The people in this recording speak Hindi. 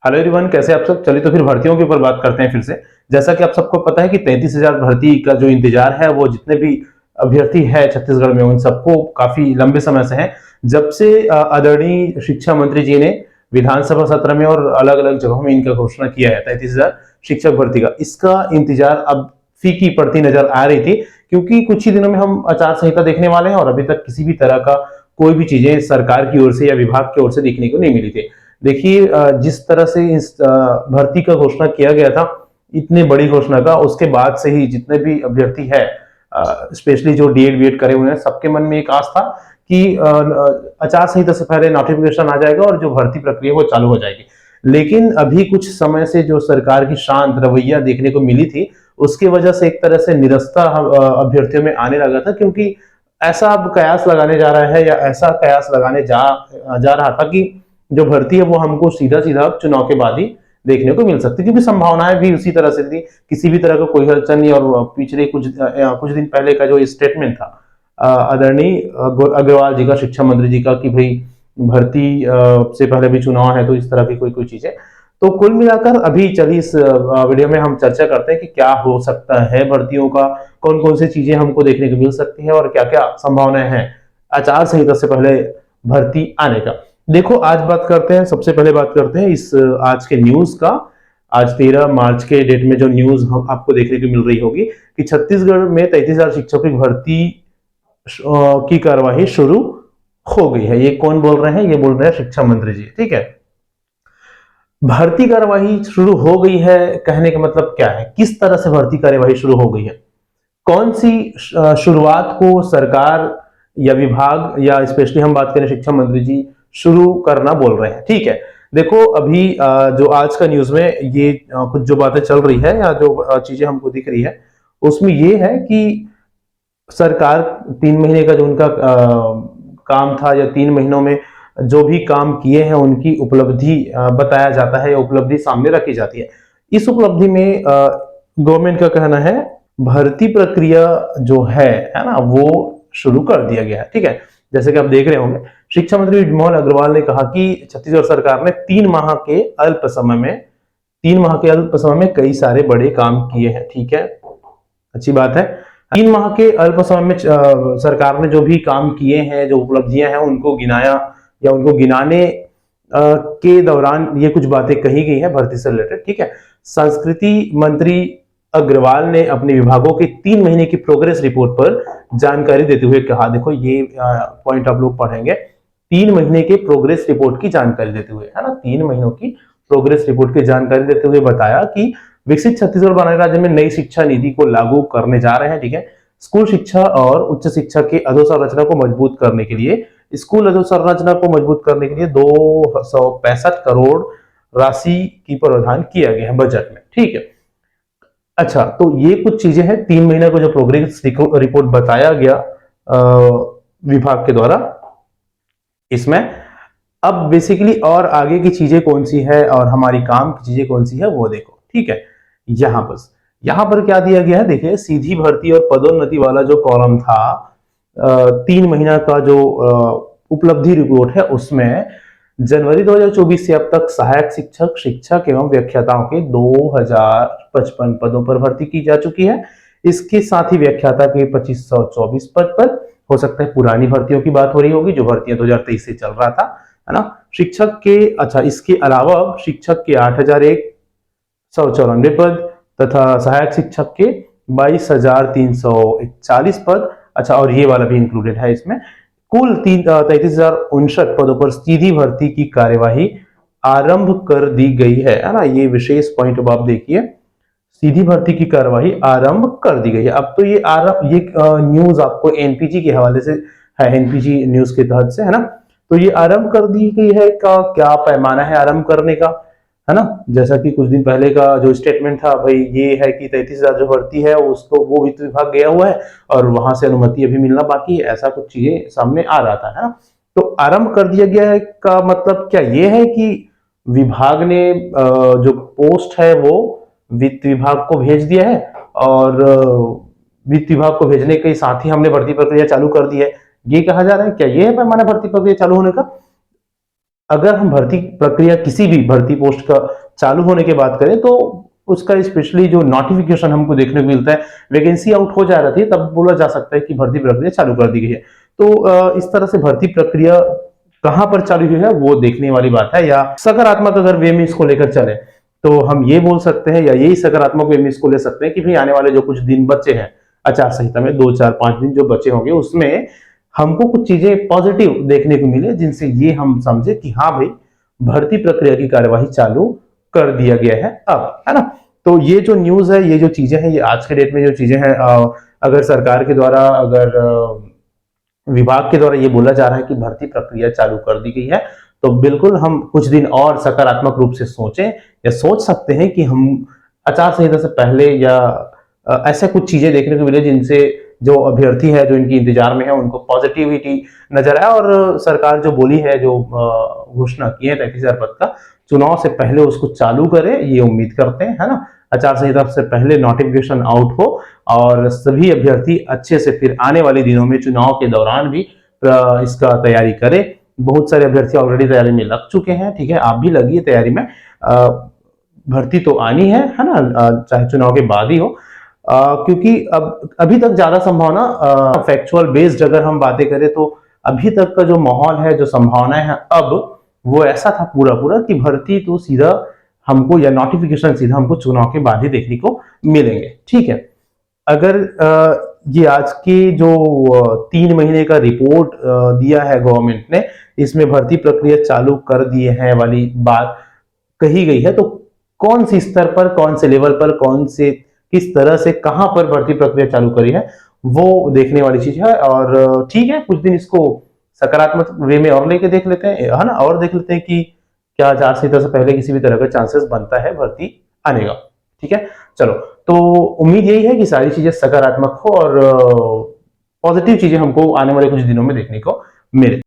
हेलो एवरीवन, कैसे आप सब। चलिए तो फिर भर्तियों के ऊपर बात करते हैं फिर से। जैसा कि आप सबको पता है कि 33,000 भर्ती का जो इंतजार है वो जितने भी अभ्यर्थी है छत्तीसगढ़ में उन सबको काफी लंबे समय से है। जब से आदरणीय शिक्षा मंत्री जी ने विधानसभा सत्र में और अलग अलग जगहों में इनका घोषणा किया है 33,000 शिक्षक भर्ती का, इसका इंतजार अब फीकी पड़ती नजर आ रही थी, क्योंकि कुछ ही दिनों में हम आचार संहिता देखने वाले हैं और अभी तक किसी भी तरह का कोई भी चीजें सरकार की ओर से या विभाग की ओर से देखने को नहीं मिली थी। देखिए, जिस तरह से इस भर्ती का घोषणा किया गया था, इतने बड़ी घोषणा का, उसके बाद से ही जितने भी अभ्यर्थी है, स्पेशली जो डीएड बीएड करे हुए हैं, सबके मन में एक आस था कि आचार संहिता से पहले नोटिफिकेशन आ जाएगा और जो भर्ती प्रक्रिया वो चालू हो जाएगी। लेकिन अभी कुछ समय से जो सरकार की शांत रवैया देखने को मिली थी, उसकी वजह से एक तरह से निरस्ता अभ्यर्थियों में आने लगा था, क्योंकि ऐसा अब कयास लगाने जा रहा है या ऐसा कयास लगाने जा रहा था कि जो भर्ती है वो हमको सीधा सीधा चुनाव के बाद ही देखने को मिल सकती है, क्योंकि संभावनाएं भी उसी तरह से थी। किसी भी तरह का कोई हलचल नहीं। और पिछले कुछ दिन पहले का जो स्टेटमेंट था आदरणीय अग्रवाल जी का, शिक्षा मंत्री जी का, कि भाई भर्ती से पहले भी चुनाव है, तो इस तरह की कोई कोई चीजें। तो कुल मिलाकर अभी चलिए इस वीडियो में हम चर्चा करते हैं कि क्या हो सकता है भर्तियों का, कौन कौन सी चीजें हमको देखने को मिल सकती है और क्या क्या संभावनाएं हैं आचार संहिता से पहले भर्ती आने का। देखो, आज बात करते हैं, सबसे पहले बात करते हैं इस आज के न्यूज का। आज 13 मार्च के डेट में जो न्यूज आपको देखने को मिल रही होगी कि छत्तीसगढ़ में 33,000 शिक्षकों की भर्ती की कार्यवाही शुरू हो गई है। ये कौन बोल रहे हैं? ये बोल रहे हैं शिक्षा मंत्री जी। ठीक है, भर्ती कार्यवाही शुरू हो गई है कहने का मतलब क्या है? किस तरह से भर्ती कार्यवाही शुरू हो गई है? कौन सी शुरुआत को सरकार या विभाग या स्पेशली हम बात करें शिक्षा मंत्री जी शुरू करना बोल रहे हैं? ठीक है, देखो अभी जो आज का न्यूज में ये कुछ जो बातें चल रही है या जो चीजें हमको दिख रही है, उसमें ये है कि सरकार 3 महीने का जो उनका काम था, या 3 महीनों में जो भी काम किए हैं उनकी उपलब्धि बताया जाता है या उपलब्धि सामने रखी जाती है। इस उपलब्धि में गवर्नमेंट का कहना है भर्ती प्रक्रिया जो है ना, वो शुरू कर दिया गया है। ठीक है, जैसे कि आप देख रहे होंगे, शिक्षा मंत्री विमोहन अग्रवाल ने कहा कि छत्तीसगढ़ सरकार ने 3 माह के अल्प समय में कई सारे बड़े काम किए हैं। ठीक है, अच्छी बात है। 3 माह के अल्प समय में सरकार ने जो भी काम किए हैं, जो उपलब्धियां हैं, उनको गिनाया या उनको गिनाने के दौरान ये कुछ बातें कही गई है भर्ती से रिलेटेड। ठीक है, संस्कृति मंत्री अग्रवाल ने अपने विभागों की 3 महीने की प्रोग्रेस रिपोर्ट पर जानकारी देते हुए कहा, देखो ये पॉइंट आप लोग पढ़ेंगे, 3 महीने के प्रोग्रेस रिपोर्ट की जानकारी देते हुए, है ना, 3 महीनों की प्रोग्रेस रिपोर्ट की जानकारी देते हुए बताया कि विकसित छत्तीसगढ़ बनाने राज्य में नई शिक्षा नीति को लागू करने जा रहे हैं। ठीक है, स्कूल शिक्षा और उच्च शिक्षा की अधोसंरचना को मजबूत करने के लिए, स्कूल अधोसंरचना को मजबूत करने के लिए 265 करोड़ राशि की प्रावधान किया गया है बजट में। ठीक है, अच्छा, तो ये कुछ चीजें हैं 3 महीने को जो प्रोग्रेस रिपोर्ट बताया गया विभाग के द्वारा। इसमें अब बेसिकली और आगे की चीजें कौन सी है और हमारी काम की चीजें कौन सी है वो देखो। ठीक है, यहां पर क्या दिया गया है, देखिए, सीधी भर्ती और पदोन्नति वाला जो कॉलम था, 3 महीना का जो उपलब्धि रिपोर्ट है, उसमें जनवरी 2024 से अब तक सहायक शिक्षक, शिक्षक एवं व्याख्याताओं के 2055 पदों पर भर्ती की जा चुकी है। इसके साथ ही व्याख्याता के 2524 पद पर, हो सकता है पुरानी भर्तियों की बात हो रही होगी, जो भर्तियां 2023 से चल रहा था, है ना। शिक्षक के, अच्छा, इसके अलावा शिक्षक के 8,194 पद तथा सहायक शिक्षक के 22,341 पद। अच्छा, और ये वाला भी इंक्लूडेड है इसमें। कुल 33,059 पदों पर सीधी भर्ती की कार्यवाही आरंभ कर दी गई है ना। ये विशेष पॉइंट अब आप देखिए, सीधी भर्ती की कार्यवाही आरंभ कर दी गई है। अब तो ये न्यूज आपको एनपीजी के हवाले से है, एनपीजी न्यूज के तहत से, है ना। तो ये आरंभ कर दी गई है का क्या पैमाना है आरंभ करने का, है ना। जैसा कि कुछ दिन पहले का जो स्टेटमेंट था, भाई ये है कि 33,000 जो भर्ती है उसको वो वित्त विभाग गया हुआ है और वहां से अनुमति अभी मिलना बाकी है, ऐसा कुछ चीजें सामने आ रहा था, है ना। तो आरंभ कर दिया गया है का मतलब क्या ये है कि विभाग ने जो पोस्ट है वो वित्त विभाग को भेज दिया है, और वित्त विभाग को भेजने के साथ ही हमने भर्ती प्रक्रिया चालू कर दी है, ये कहा जा रहा है? क्या ये है पैमाना भर्ती प्रक्रिया चालू होने का? अगर हम भर्ती प्रक्रिया किसी भी भर्ती पोस्ट का चालू होने की बात करें तो उसका स्पेशली जो नोटिफिकेशन हमको देखने को मिलता है, वैकेंसी आउट हो जा रही है तब बोला जा सकता है कि भर्ती प्रक्रिया चालू कर दी गई है। तो इस तरह से भर्ती प्रक्रिया कहां पर चालू हुई है वो देखने वाली बात है। या सकारात्मक अगर वे में इसको लेकर चले तो हम ये बोल सकते हैं, या यही सकारात्मक वे में इसको ले सकते हैं कि भाई आने वाले जो कुछ दिन बचे हैं आचार संहिता में, 2 4 5 दिन जो बचे होंगे, उसमें हमको कुछ चीजें पॉजिटिव देखने को मिले जिनसे ये हम समझे कि हाँ भाई भर्ती प्रक्रिया की कार्यवाही चालू कर दिया गया है अब, है ना। तो ये जो न्यूज है, ये जो चीजें हैं, ये आज के डेट में जो चीजें हैं, अगर सरकार के द्वारा, अगर विभाग के द्वारा ये बोला जा रहा है कि भर्ती प्रक्रिया चालू कर दी गई है, तो बिल्कुल हम कुछ दिन और सकारात्मक रूप से सोचें या सोच सकते हैं कि हम आचार संहिता से पहले या ऐसे कुछ चीजें देखने को मिले जिनसे जो अभ्यर्थी है जो इनकी इंतजार में है उनको पॉजिटिविटी नजर आए, और सरकार जो बोली है, जो घोषणा की है 33,000 पद का, चुनाव से पहले उसको चालू करे, ये उम्मीद करते हैं, है ना। आचार संहिता से पहले नोटिफिकेशन आउट हो और सभी अभ्यर्थी अच्छे से फिर आने वाले दिनों में चुनाव के दौरान भी इसका तैयारी करे। बहुत सारे अभ्यर्थी ऑलरेडी तैयारी में लग चुके हैं, ठीक है, आप भी लगिए तैयारी में। भर्ती तो आनी है ना, चाहे चुनाव के बाद ही हो, क्योंकि अब अभी तक ज्यादा संभावना, फैक्चुअल बेस्ड अगर हम बातें करें तो अभी तक का जो माहौल है, जो संभावना है अब, वो ऐसा था पूरा पूरा कि भर्ती तो सीधा हमको, या नोटिफिकेशन सीधा हमको चुनाव के बाद ही देखने को मिलेंगे, ठीक है। अगर ये आज की जो 3 महीने का रिपोर्ट दिया है गवर्नमेंट ने, इसमें भर्ती प्रक्रिया चालू कर दिए हैं वाली बात कही गई है, तो कौन सी स्तर पर, कौन से लेवल पर, कौन से किस तरह से, कहां पर भर्ती प्रक्रिया चालू करी है, वो देखने वाली चीज है। और ठीक है, कुछ दिन इसको सकारात्मक वे में और लेके देख लेते हैं, है ना, और देख लेते हैं कि क्या आचार संहिता से पहले किसी भी तरह का चांसेस बनता है भर्ती आने का, ठीक है। चलो, तो उम्मीद यही है कि सारी चीजें सकारात्मक हो और पॉजिटिव चीजें हमको आने वाले कुछ दिनों में देखने को मिले।